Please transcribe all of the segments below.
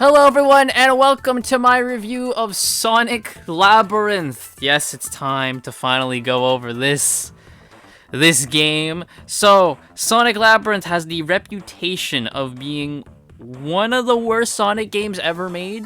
Hello everyone and welcome to my review of Sonic Labyrinth. Yes, it's time to finally go over this game. So, Sonic Labyrinth has the reputation of being one of the worst Sonic games ever made.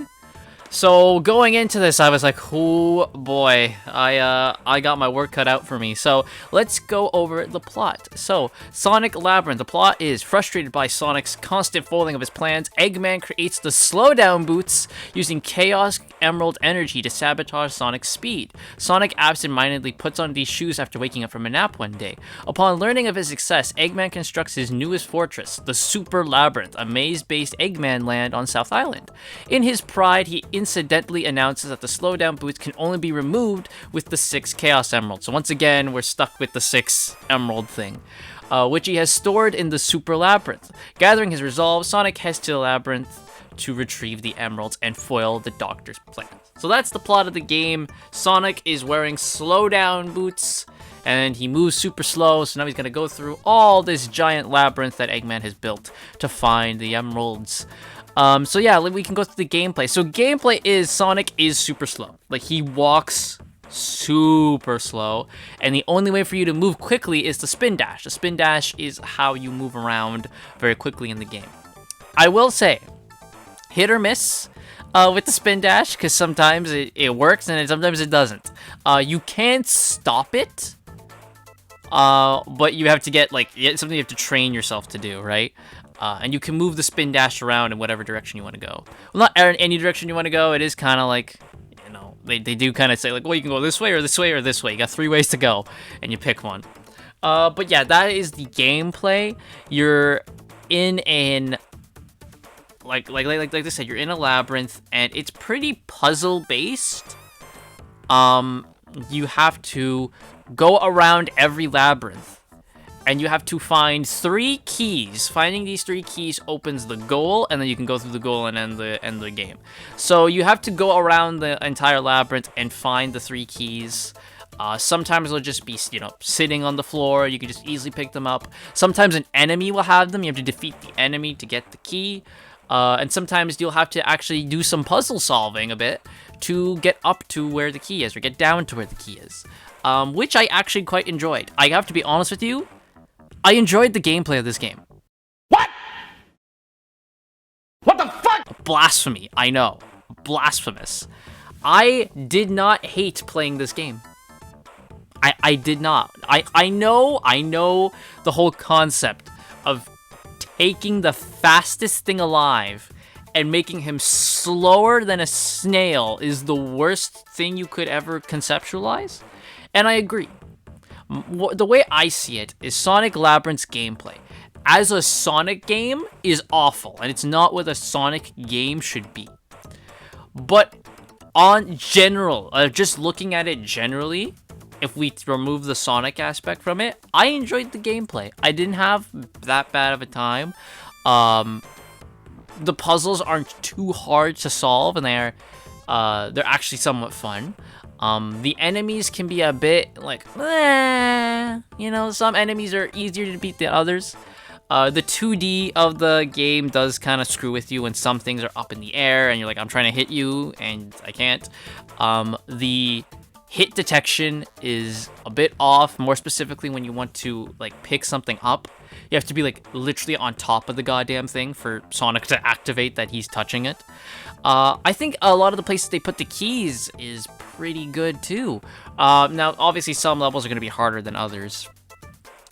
So going into this, I was like, oh boy, I got my work cut out for me. So let's go over the plot. So Sonic Labyrinth, the plot is frustrated by Sonic's constant foiling of his plans. Eggman creates the slowdown boots using Chaos Emerald energy to sabotage Sonic's speed. Sonic absentmindedly puts on these shoes after waking up from a nap one day. Upon learning of his success, Eggman constructs his newest fortress, the Super Labyrinth, a maze-based Eggman land on South Island. In his pride, he incidentally announces that the slowdown boots can only be removed with the 6 Chaos Emeralds. So once again, we're stuck with the 6 Emerald thing, which he has stored in the Super Labyrinth. Gathering his resolve, Sonic heads to the Labyrinth to retrieve the emeralds and foil the Doctor's plans. So that's the plot of the game. Sonic is wearing slowdown boots, and he moves super slow, so now he's gonna go through all this giant labyrinth that Eggman has built to find the emeralds. So yeah, we can go through the gameplay. So gameplay is Sonic is super slow. Like, he walks super slow, and the only way for you to move quickly is the spin dash. The spin dash is how you move around very quickly in the game. I will say, hit or miss with the spin dash, because sometimes it works and sometimes it doesn't. You can stop it, but you have to get, like, something you have to train yourself to do, right? And you can move the spin dash around in whatever direction you want to go. Well, not in any direction you want to go. It is kind of like, you know, they do kind of say, like, well, you can go this way or this way or this way. You got 3 ways to go, and you pick one. But yeah, that is the gameplay. You're in an... Like I said, you're in a labyrinth, and it's pretty puzzle-based. You have to go around every labyrinth, and you have to find 3 keys. Finding these 3 keys opens the goal, and then you can go through the goal and end the game. So you have to go around the entire labyrinth and find the 3 keys. Sometimes they'll just be, you know, sitting on the floor. You can just easily pick them up. Sometimes an enemy will have them. You have to defeat the enemy to get the key. And sometimes you'll have to actually do some puzzle solving a bit to get up to where the key is, or get down to where the key is, which I actually quite enjoyed. I have to be honest with you, I enjoyed the gameplay of this game. What? What the fuck? Blasphemy, I know. Blasphemous. I did not hate playing this game. I did not. I know the whole concept of taking the fastest thing alive and making him slower than a snail is the worst thing you could ever conceptualize, and I agree. The way I see it is Sonic Labyrinth's gameplay as a Sonic game is awful, and it's not what a Sonic game should be. But on general, just looking at it generally, if we remove the Sonic aspect from it, I enjoyed the gameplay. I didn't have that bad of a time. The puzzles aren't too hard to solve, and they're actually somewhat fun. The enemies can be a bit like, you know, some enemies are easier to beat than others. The 2D of the game does kind of screw with you when some things are up in the air, and you're like, I'm trying to hit you, and I can't. The hit detection is a bit off, more specifically when you want to, like, pick something up. You have to be, like, literally on top of the goddamn thing for Sonic to activate that he's touching it. I think a lot of the places they put the keys is pretty good, too. Now, obviously, some levels are going to be harder than others,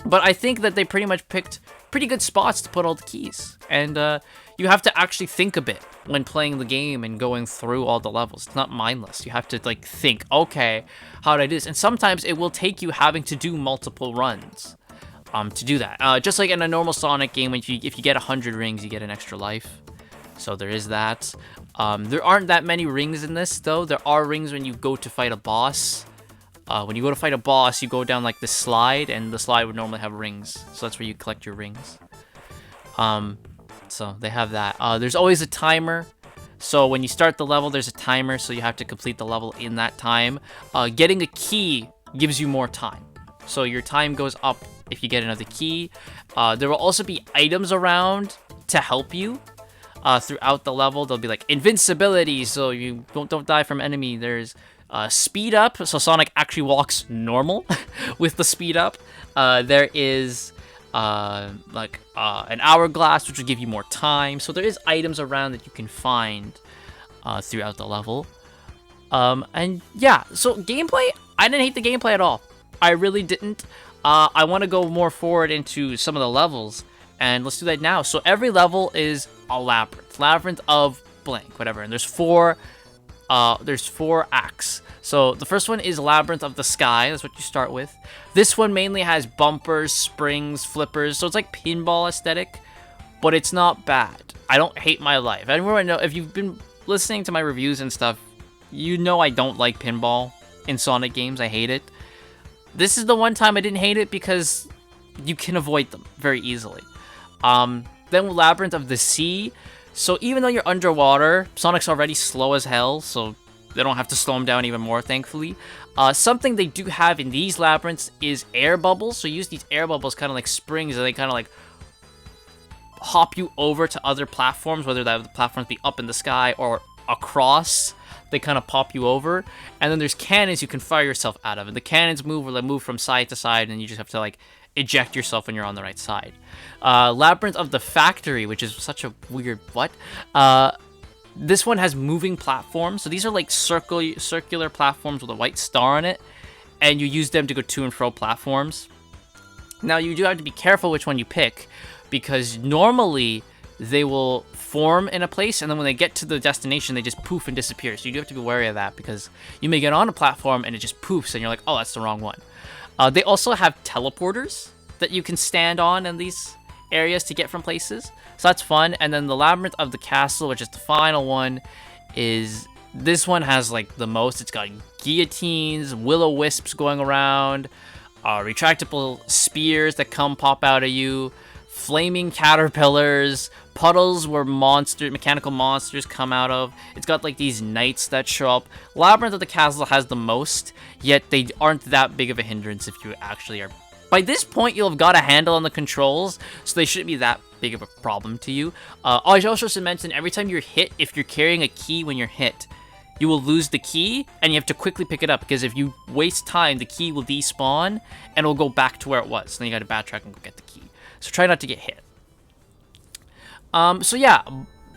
but I think that they pretty much picked pretty good spots to put all the keys, and you have to actually think a bit when playing the game and going through all the levels. It's not mindless. You have to, like, think, okay, how do I do this? And sometimes it will take you having to do multiple runs to do that. Just like in a normal Sonic game, if you get 100 rings, you get an extra life. So there is that. There aren't that many rings in this, though. There are rings when you go to fight a boss. When you go to fight a boss, you go down, like, this slide, and the slide would normally have rings. So that's where you collect your rings. So they have that. There's always a timer. So when you start the level, there's a timer, so you have to complete the level in that time. Getting a key gives you more time. So your time goes up if you get another key. There will also be items around to help you. throughout the level. There'll be like invincibility, so you don't die from enemy. There's speed up, so Sonic actually walks normal with the speed up. There is an hourglass, which will give you more time. So there is items around that you can find throughout the level. And yeah, so gameplay, I didn't hate the gameplay at all. I really didn't. I want to go more forward into some of the levels, and let's do that now. So every level is a labyrinth of blank, whatever. And there's four acts. So the first one is Labyrinth of the Sky. That's what you start with. This one mainly has bumpers, springs, flippers. So it's like pinball aesthetic, but it's not bad. I don't hate my life. Everyone know, if you've been listening to my reviews and stuff, you know I don't like pinball in Sonic games. I hate it. This is the one time I didn't hate it because you can avoid them very easily. Then Labyrinth of the Sea. So even though you're underwater, Sonic's already slow as hell, so they don't have to slow him down even more, thankfully. Something they do have in these labyrinths is air bubbles. So you use these air bubbles kind of like springs, and they kind of like hop you over to other platforms, whether that the platforms be up in the sky or across. They kind of pop you over. And then there's cannons you can fire yourself out of. And the cannons move from side to side, and you just have to like eject yourself when you're on the right side. Labyrinth of the Factory, which is such a weird what? This one has moving platforms. So these are like circular platforms with a white star on it, and you use them to go to and fro platforms. Now you do have to be careful which one you pick, because normally they will form in a place, and then when they get to the destination, they just poof and disappear. So you do have to be wary of that, because you may get on a platform and it just poofs, and you're like, oh, that's the wrong one. They also have teleporters that you can stand on in these areas to get from places. So that's fun. And then the Labyrinth of the Castle, which is the final one, is this one has like the most. It's got guillotines, will-o-wisps going around, retractable spears that pop out of you, flaming caterpillars, puddles where mechanical monsters come out of. It's got like these knights that show up. Labyrinth of the Castle has the most, yet they aren't that big of a hindrance if you actually are. By this point, you'll have got a handle on the controls, so they shouldn't be that big of a problem to you. I also should mention, every time you're hit, if you're carrying a key when you're hit, you will lose the key, and you have to quickly pick it up, because if you waste time, the key will despawn, and it will go back to where it was. Then you gotta backtrack and go get the key. So try not to get hit. So yeah,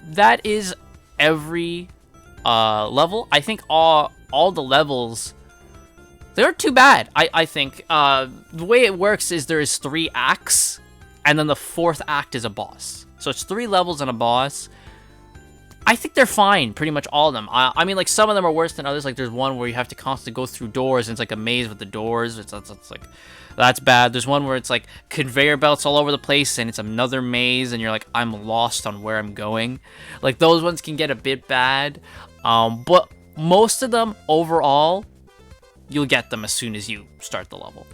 that is every level. I think all the levels, they aren't too bad. I think the way it works is there is 3 acts, and then the 4th act is a boss. So it's 3 levels and a boss. I think they're fine, pretty much all of them. I mean, like, some of them are worse than others. Like, there's one where you have to constantly go through doors, and it's like a maze with the doors. It's like, that's bad. There's one where it's like conveyor belts all over the place, and it's another maze, and you're like, I'm lost on where I'm going. Like, those ones can get a bit bad. But most of them, overall, you'll get them as soon as you start the level.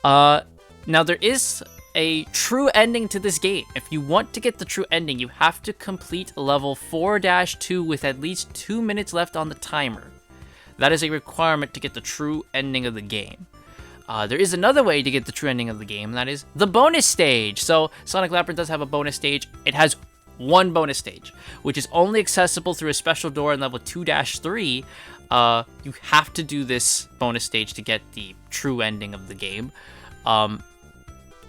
Now, there is a true ending to this game. If you want to get the true ending, you have to complete level 4-2 with at least 2 minutes left on the timer. That is a requirement to get the true ending of the game. There is another way to get the true ending of the game, and that is the bonus stage. So Sonic Labyrinth does have a bonus stage. It has one bonus stage, which is only accessible through a special door in level 2-3. You have to do this bonus stage to get the true ending of the game.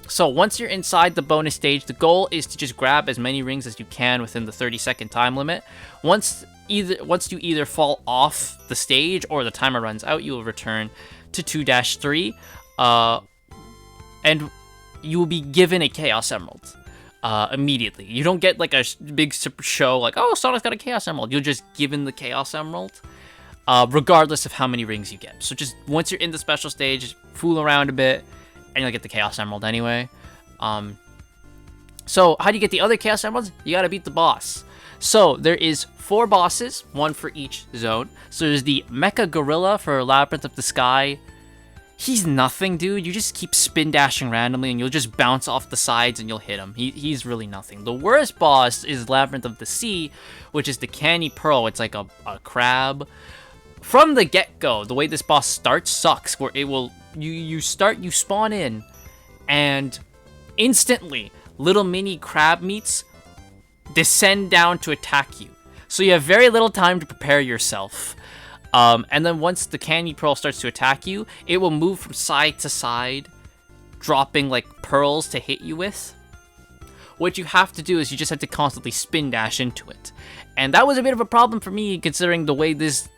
So once you're inside the bonus stage, the goal is to just grab as many rings as you can within the 30-second time limit. Once you either fall off the stage or the timer runs out, you will return to 2-3, and you will be given a Chaos Emerald immediately. You don't get like a big show like, oh, Sonic's got a Chaos Emerald. You're just given the Chaos Emerald, regardless of how many rings you get. So just once you're in the special stage, just fool around a bit, and you'll get the Chaos Emerald anyway. So how do you get the other Chaos Emeralds? You gotta beat the boss. So there is 4 bosses, 1 for each zone. So there's the Mecha Gorilla for Labyrinth of the Sky. He's nothing, dude. You just keep spin dashing randomly, and you'll just bounce off the sides, and you'll hit him. He's really nothing. The worst boss is Labyrinth of the Sea, which is the Candy Pearl. It's like a crab. From the get-go, the way this boss starts sucks, where it will... You spawn in, and instantly, little mini crab meats descend down to attack you. So you have very little time to prepare yourself. And then once the candy pearl starts to attack you, it will move from side to side, dropping like pearls to hit you with. What you have to do is you just have to constantly spin dash into it. And that was a bit of a problem for me, considering the way this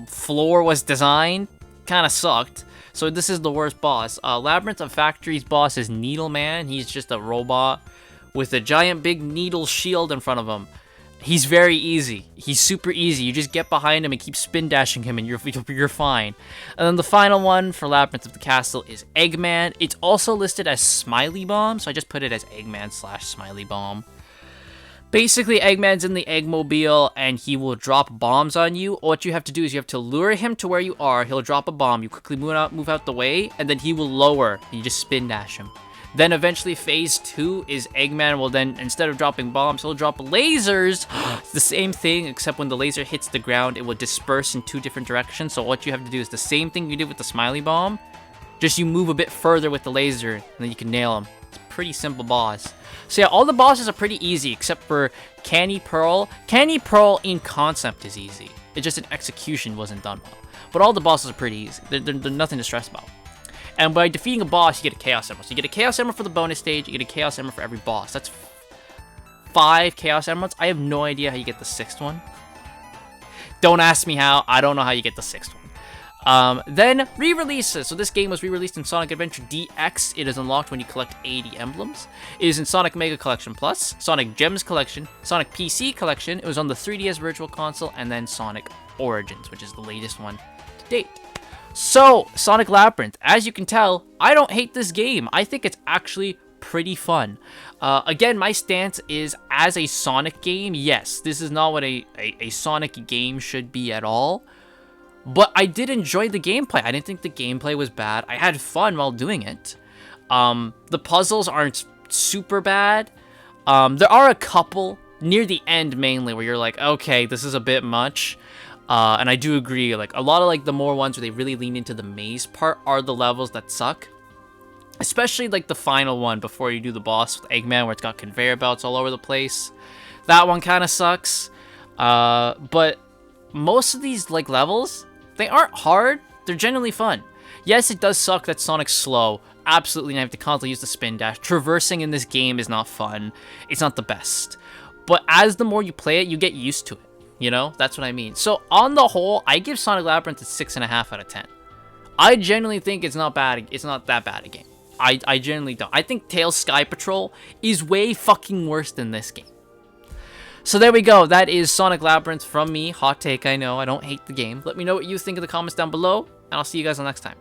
floor was designed. Kind of sucked. So this is the worst boss. Labyrinth of Factory's boss is Needle Man. He's just a robot with a giant big needle shield in front of him. He's very easy. He's super easy. You just get behind him and keep spin dashing him and you're fine. And then the final one for Labyrinth of the Castle is Eggman. It's also listed as Smiley Bomb, so I just put it as Eggman / Smiley Bomb. Basically, Eggman's in the Eggmobile and he will drop bombs on you. What you have to do is you have to lure him to where you are. He'll drop a bomb. You quickly move out the way, and then he will lower. And you just spin dash him. Then eventually phase 2 is Eggman will then, instead of dropping bombs, he'll drop lasers. It's the same thing, except when the laser hits the ground, it will disperse in 2 different directions. So what you have to do is the same thing you did with the Smiley Bomb, just you move a bit further with the laser, and then you can nail him. It's a pretty simple boss. So yeah, all the bosses are pretty easy, except for Candy Pearl. Candy Pearl in concept is easy. It just in execution wasn't done well. But all the bosses are pretty easy. They're nothing to stress about. And by defeating a boss, you get a Chaos Emerald. So you get a Chaos Emerald for the bonus stage, you get a Chaos Emerald for every boss. That's 5 Chaos Emeralds. I have no idea how you get the 6th one. Don't ask me how. I don't know how you get the 6th one. Then, re-releases. So this game was re-released in Sonic Adventure DX. It is unlocked when you collect 80 emblems. It is in Sonic Mega Collection Plus, Sonic Gems Collection, Sonic PC Collection. It was on the 3DS Virtual Console, and then Sonic Origins, which is the latest one to date. So, Sonic Labyrinth, as you can tell, I don't hate this game. I think it's actually pretty fun. Again, my stance is, as a Sonic game, yes, this is not what a Sonic game should be at all. But I did enjoy the gameplay. I didn't think the gameplay was bad. I had fun while doing it. The puzzles aren't super bad. There are a couple, near the end mainly, where you're like, okay, this is a bit much. And I do agree, like, a lot of, like, the more ones where they really lean into the maze part are the levels that suck. Especially, like, the final one before you do the boss with Eggman, where it's got conveyor belts all over the place. That one kind of sucks. But most of these, like, levels, they aren't hard. They're genuinely fun. Yes, it does suck that Sonic's slow. Absolutely, and I have to constantly use the spin dash. Traversing in this game is not fun. It's not the best. But as the more you play it, you get used to it. You know, that's what I mean. So on the whole, I give Sonic Labyrinth a 6.5 out of 10. I genuinely think it's not bad. It's not that bad a game. I genuinely don't. I think Tails Sky Patrol is way fucking worse than this game. So there we go. That is Sonic Labyrinth from me. Hot take, I know. I don't hate the game. Let me know what you think in the comments down below, and I'll see you guys next time.